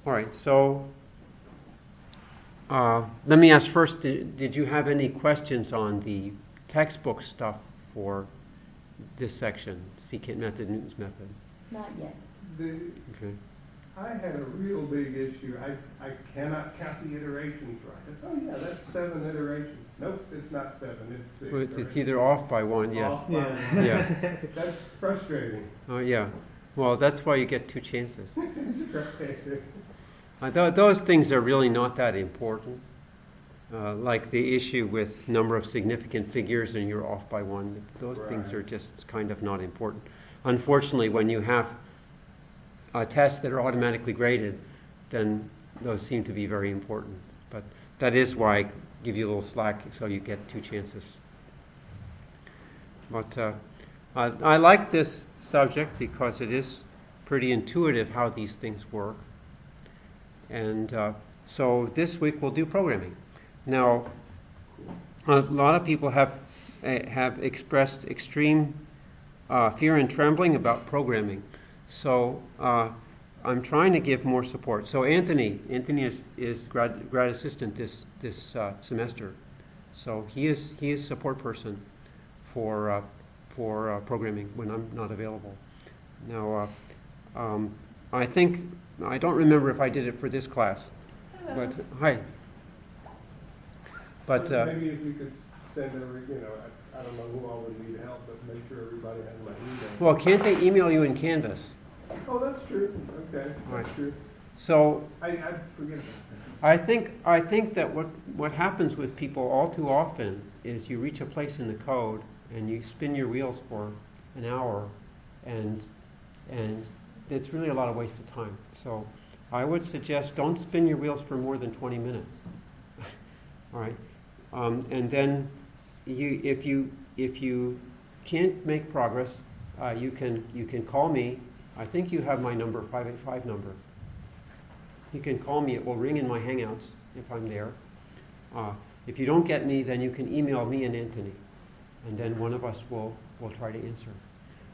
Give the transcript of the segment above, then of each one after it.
All right, so let me ask first, did you have any questions on the textbook stuff for this section, Secant method, Newton's method? Not yet. Okay. I had a real big issue. I cannot count the iterations right. It's, oh yeah, that's 7 iterations. Nope, it's not 7, it's 6. Well, it's either off by one, yes. Off by one. Yeah. That's frustrating. Oh, yeah. Well, that's why you get 2 chances. It's right. Those things are really not that important. Like the issue with number of significant figures and you're off by 1. Those things are just kind of not important. Unfortunately, when you have tests that are automatically graded, then those seem to be very important. But that is why I give you a little slack so you get 2 chances. But I like this subject because it is pretty intuitive how these things work. And so this week we'll do programming. Now, a lot of people have expressed extreme fear and trembling about programming. So I'm trying to give more support. So Anthony is grad assistant this semester. So he is support person for programming when I'm not available. Now I don't remember if I did it for this class, but hi. But maybe if you could send I don't know who all would need help, but make sure everybody has my email. Well, can't they email you in Canvas? Oh, that's true. Okay, that's true. So I forget that. I think that what happens with people all too often is you reach a place in the code and you spin your wheels for an hour, and it's really a lot of waste of time. So I would suggest don't spin your wheels for more than 20 minutes. All right, and then if you can't make progress, you can call me. I think you have my number, 585 number. You can call me. It will ring in my Hangouts if I'm there. If you don't get me, then you can email me and Anthony, and then one of us will try to answer.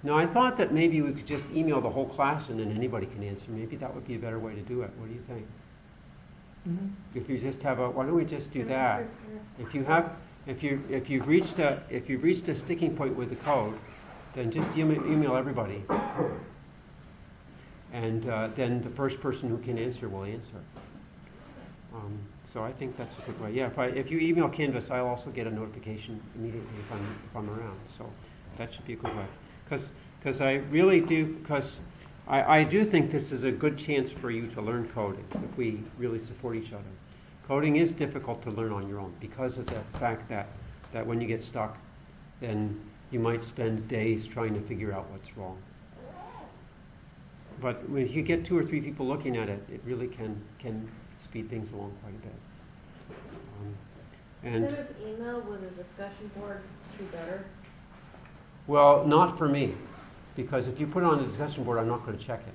Now, I thought that maybe we could just email the whole class and then anybody can answer. Maybe that would be a better way to do it. What do you think? Mm-hmm. If you just have why don't we just do that? If you've reached a sticking point with the code, then just email everybody, and then the first person who can answer will answer. So I think that's a good way. Yeah, if you email Canvas, I'll also get a notification immediately if I'm around. So that should be a good way. Because I really do. Because I do think this is a good chance for you to learn coding if we really support each other. Coding is difficult to learn on your own because of the fact that when you get stuck, then you might spend days trying to figure out what's wrong. But when you get 2 or 3 people looking at it, it really can speed things along quite a bit. Instead of email, would a discussion board be better? Well, not for me, because if you put it on the discussion board, I'm not going to check it.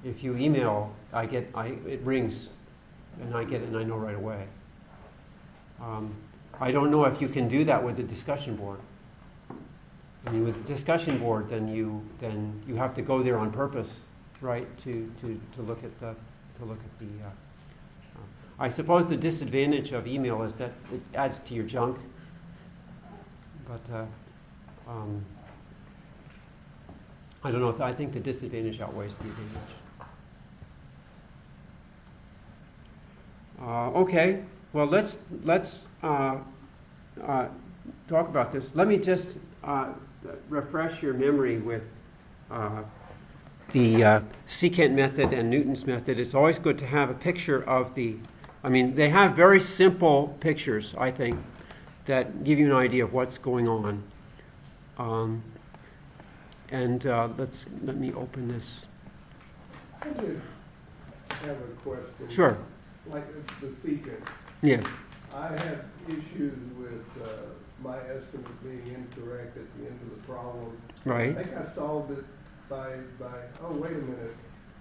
If you email, it rings, and I get it, and I know right away. I don't know if you can do that with the discussion board. I mean, with the discussion board, then you have to go there on purpose, right? To look at the. I suppose the disadvantage of email is that it adds to your junk. But I don't know. I think the disadvantage outweighs the advantage. Okay. Well, let's talk about this. Let me just refresh your memory with the secant method and Newton's method. It's always good to have a picture of they have very simple pictures, I think, that give you an idea of what's going on. Let me open this. I did have a question. Sure. Like the secant. Yes. I had issues with my estimate being incorrect at the end of the problem. Right. I think I solved it by oh, wait a minute.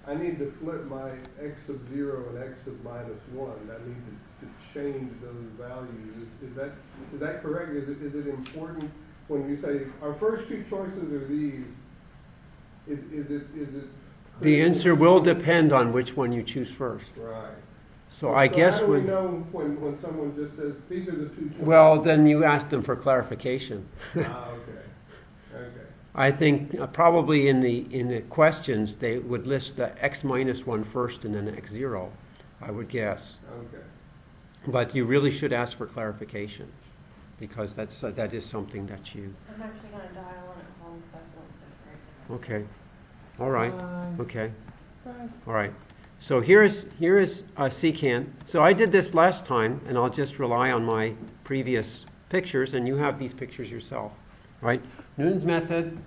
I need to flip my x of 0 and x of minus 1. I need to change those values. Is that correct? Is it important when you say our first 2 choices are these? Is it The answer will depend on which one you choose first. Right. So I guess how do we when, know when someone just says, these are the two choices? well, then you ask them for clarification. Okay, okay. I think probably in the questions, they would list the x minus 1 first and then x 0, I would guess. Okay. But you really should ask for clarification, because that is something that you... I'm actually gonna dial in at home, so I won't sit right now. Okay. All right. Okay. All right. So here is secant. So I did this last time, and I'll just rely on my previous pictures, and you have these pictures yourself, right? Newton's method.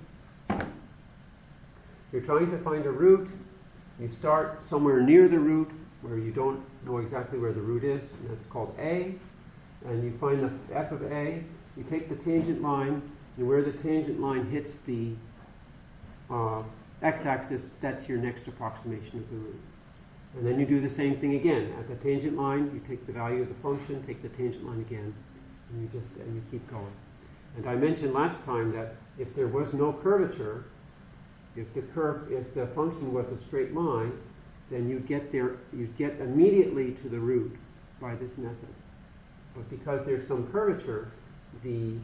You're trying to find a root. You start somewhere near the root where you don't know exactly where the root is, and that's called A. And you find the f of A. You take the tangent line, and where the tangent line hits the x-axis, that's your next approximation of the root. And then you do the same thing again. At the tangent line, you take the value of the function, take the tangent line again, and you keep going. And I mentioned last time that if there was no curvature, if the function was a straight line, then you'd get immediately to the root by this method. But because there's some curvature, the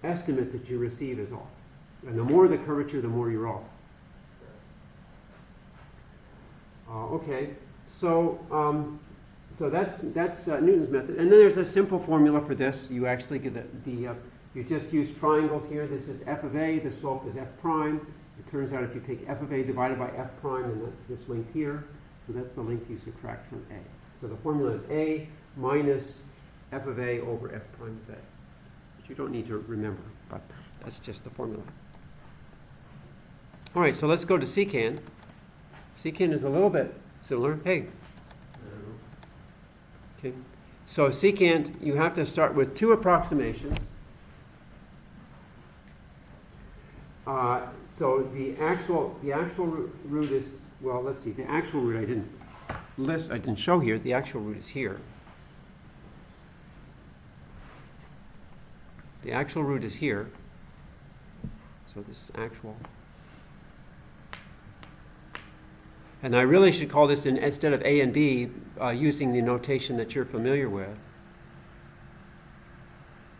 estimate that you receive is off. And the more the curvature, the more you're off. Okay, so that's Newton's method. And then there's a simple formula for this. You actually get you just use triangles here. This is f of a. The slope is f prime. It turns out if you take f of a divided by f prime, then that's this length here. So that's the length you subtract from a. So the formula is a minus f of a over f prime of a, which you don't need to remember, but that's just the formula. All right, so let's go to secant. Secant is a little bit similar. Hey. Okay. So secant, you have to start with two approximations. So the actual root is, well, let's see. The actual root I didn't show here. The actual root is here. The actual root is here. So this is actual. And I really should call this, instead of A and B, using the notation that you're familiar with.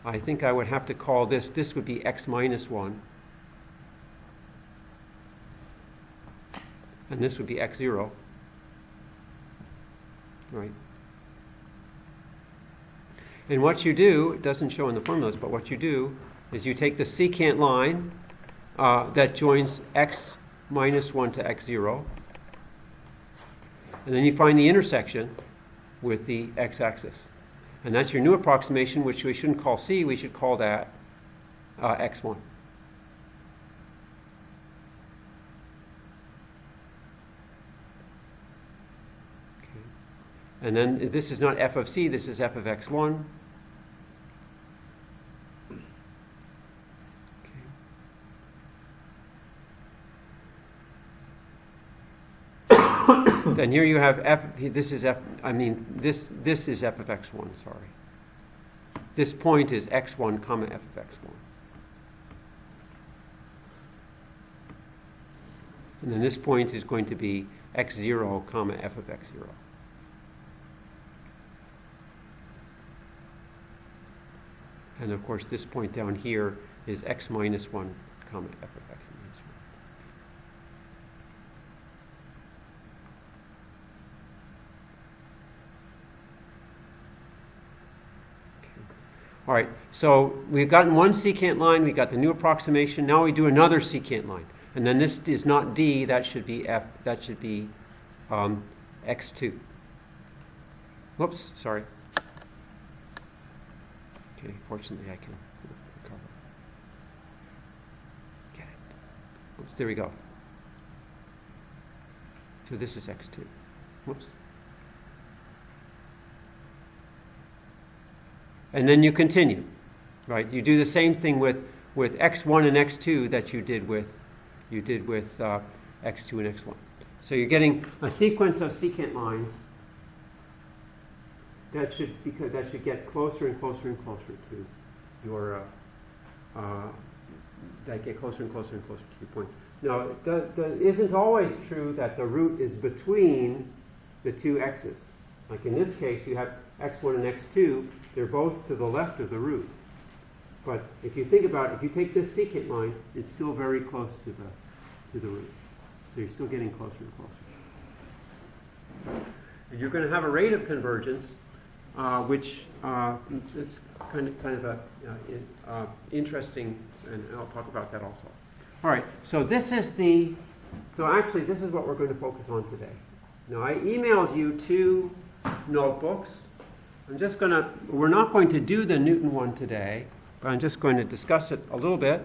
I think I would have to call this would be x minus 1. And this would be x 0. Right. And what you do, it doesn't show in the formulas, but what you do is you take the secant line that joins x minus 1 to x 0. And then you find the intersection with the x-axis. And that's your new approximation, which we shouldn't call c, we should call that x1. Okay. And then this is not f of c, this is f of x1. Then here you have f. This is f. I mean, this is f of x1. Sorry. This point is x1 comma f of x1. And then this point is going to be x0 comma f of x0. And of course, this point down here is x minus 1 comma f of x minus 1. All right, so we've gotten one secant line, we got the new approximation, now we do another secant line. And then this is not D, that should be F, that should be X2. Whoops, sorry. Okay, fortunately I can recover. Get it. Oops, there we go. So this is X2. Whoops. And then you continue, right? You do the same thing with x1 and x2 that you did with x2 and x1. So you're getting a sequence of secant lines that should get closer and closer and closer to your that get closer and closer and closer to your point. Now, it isn't always true that the root is between the two x's. Like in this case, you have x1 and x2. They're both to the left of the root. But if you think about it, if you take this secant line, it's still very close to the root. So you're still getting closer and closer. And you're going to have a rate of convergence, which it's kind of a interesting, and I'll talk about that also. All right. So this is this is what we're going to focus on today. Now I emailed you 2 notebooks. We're not going to do the Newton one today, but I'm just going to discuss it a little bit.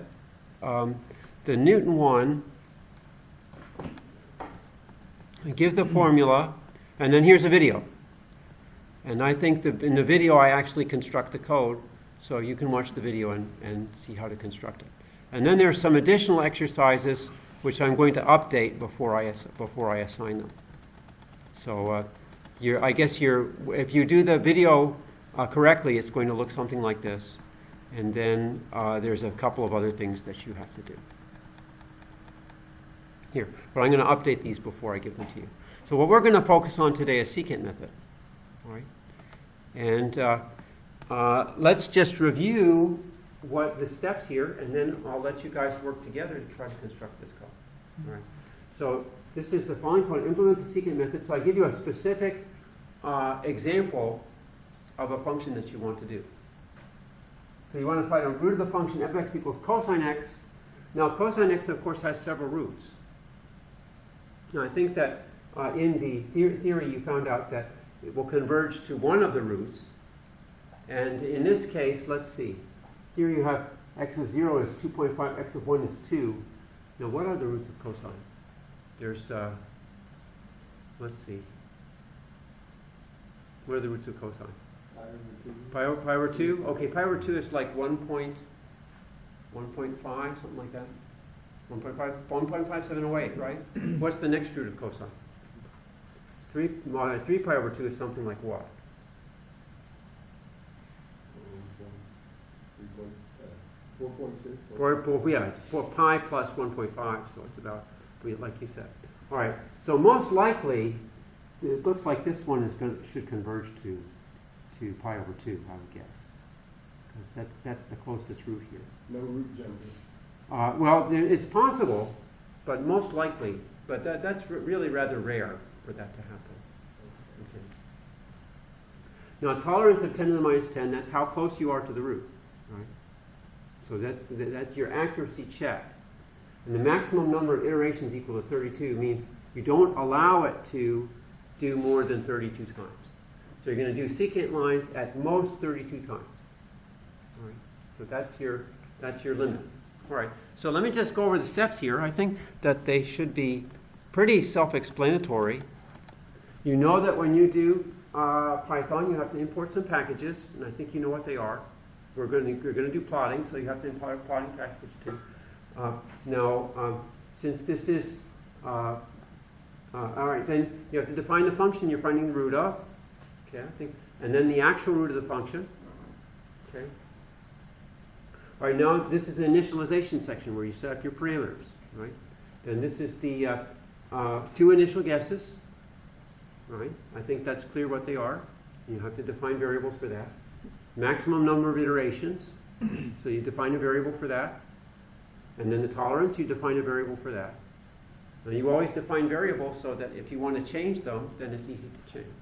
The Newton one, I give the formula, and then here's a video. And I think in the video I actually construct the code, so you can watch the video and see how to construct it. And then there's some additional exercises which I'm going to update before I assign them. So if you do the video correctly, it's going to look something like this. And then there's a couple of other things that you have to do. Here, but I'm going to update these before I give them to you. So what we're going to focus on today is secant method. All right? And let's just review what the steps here, and then I'll let you guys work together to try to construct this code. All right? So this is the following code. Implement the secant method. So I give you a specific example of a function that you want to do. So you want to find a root of the function f of x equals cosine x. Now cosine x, of course, has several roots. Now I think that in the theory you found out that it will converge to one of the roots. And in this case, let's see. Here you have x of 0 is 2.5, x of 1 is 2. Now what are the roots of cosine? There's, let's see. What are the roots of cosine? Pi over 2? Okay, pi over 2 is like 1.5, something like that. 1.5708, right? What's the next root of cosine? 3 pi over 2 is something like what? 4.6. Yeah, it's pi plus 1.5, so it's about, like you said. All right, so most likely, it looks like this one should converge to pi over 2, I would guess. Because that's the closest root here. No root jumping. Well, it's possible, but most likely, but that's really rather rare for that to happen. Okay. Now, tolerance of 10 to the minus 10, that's how close you are to the root, right? So that's your accuracy check. And the maximum number of iterations equal to 32 means you don't allow it to do more than 32 times. So you're going to do secant lines at most 32 times. All right. So that's your limit. All right. So let me just go over the steps here. I think that they should be pretty self-explanatory. You know that when you do Python, you have to import some packages, and I think you know what they are. We're going to do plotting, so you have to import plotting package too. Now, since this is all right, then you have to define the function you're finding the root of. Okay, and then the actual root of the function. Okay. All right, now this is the initialization section where you set up your parameters. Right. And this is the 2 initial guesses. Right. I think that's clear what they are. You have to define variables for that. Maximum number of iterations. So you define a variable for that. And then the tolerance, you define a variable for that. Now you always define variables so that if you want to change them, then it's easy to change.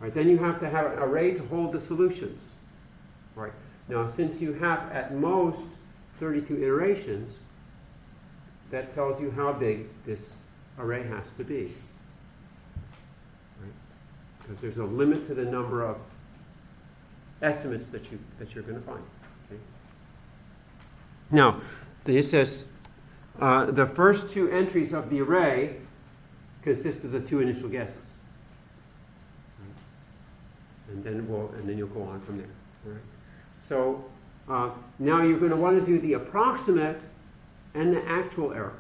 All right, then you have to have an array to hold the solutions. All right. Now since you have at most 32 iterations, that tells you how big this array has to be. Right? Because there's a limit to the number of estimates that you're going to find. Okay? Now, it says the first 2 entries of the array consist of the 2 initial guesses, right? and then you'll go on from there. All right? So now you're going to want to do the approximate and the actual error.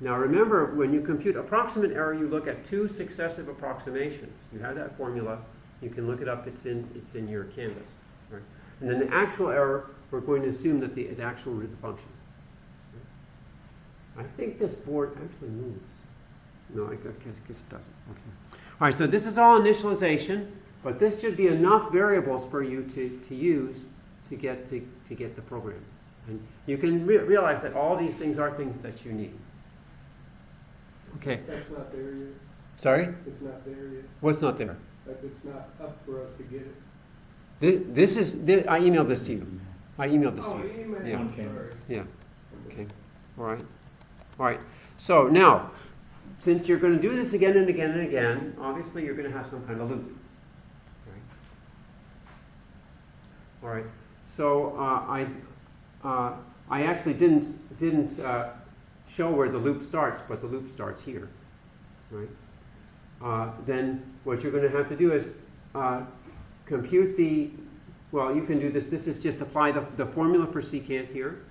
Now remember, when you compute approximate error, you look at 2 successive approximations. You have that formula. You can look it up. It's in your canvas. Right? And then the actual error, we're going to assume that the actual root of the function. I think this board actually moves. No, I guess it doesn't. Okay. All right, so this is all initialization, but this should be enough variables for you to use to get the program. And you can realize that all these things are things that you need. Okay. That's not there yet? Sorry? It's not there yet? What's not there? Like, it's not up for us to get it? I emailed this to you. I emailed this to Oh, you. email, Yeah. I'm Okay. sorry. Yeah. Okay. All right. All right. So now, since you're going to do this again and again and again, obviously you're going to have some kind of loop. Right? All right. So I actually didn't show where the loop starts, but the loop starts here. Right. Then what you're going to have to do is compute the. Well, you can do this. This is just apply the formula for secant here.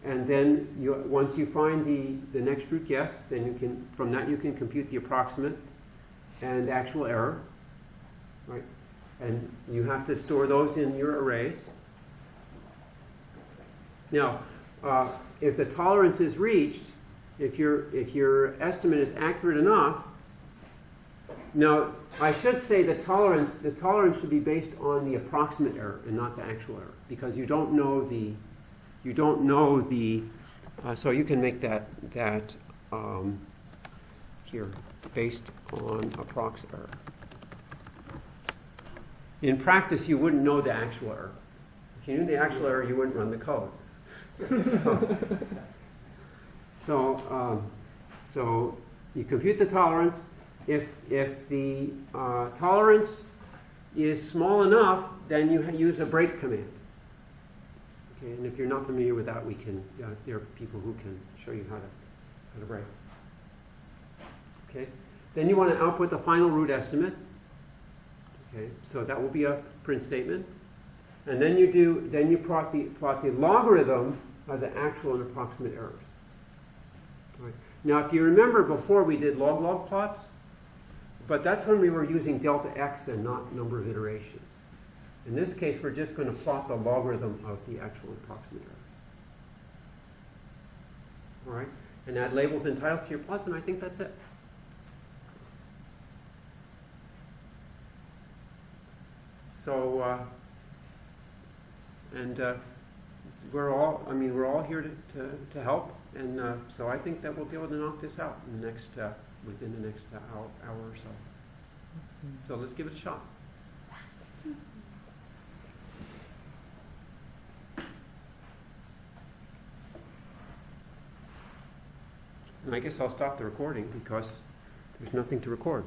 And then once you find the next root guess, then from that you can compute the approximate and actual error, right? And you have to store those in your arrays. Now, if the tolerance is reached, if your estimate is accurate enough, now I should say the tolerance should be based on the approximate error and not the actual error, because you don't know the so you can make that here based on approx error. In practice, you wouldn't know the actual error. If you knew the actual error, you wouldn't run the code. So you compute the tolerance. If the tolerance is small enough, then you use a break command. Okay, and if you're not familiar with that, there are people who can show you how to break. Okay, then you want to output the final root estimate. Okay, so that will be a print statement, and then you plot the logarithm of the actual and approximate errors. All right. Now, if you remember before, we did log plots, but that's when we were using delta x and not number of iterations. In this case, we're just going to plot the logarithm of the actual and approximate error. All right, and add labels and titles to your plots, and I think that's it. So, we're all here to help, and so I think that we'll be able to knock this out within the next hour or so. So let's give it a shot. And I guess I'll stop the recording because there's nothing to record.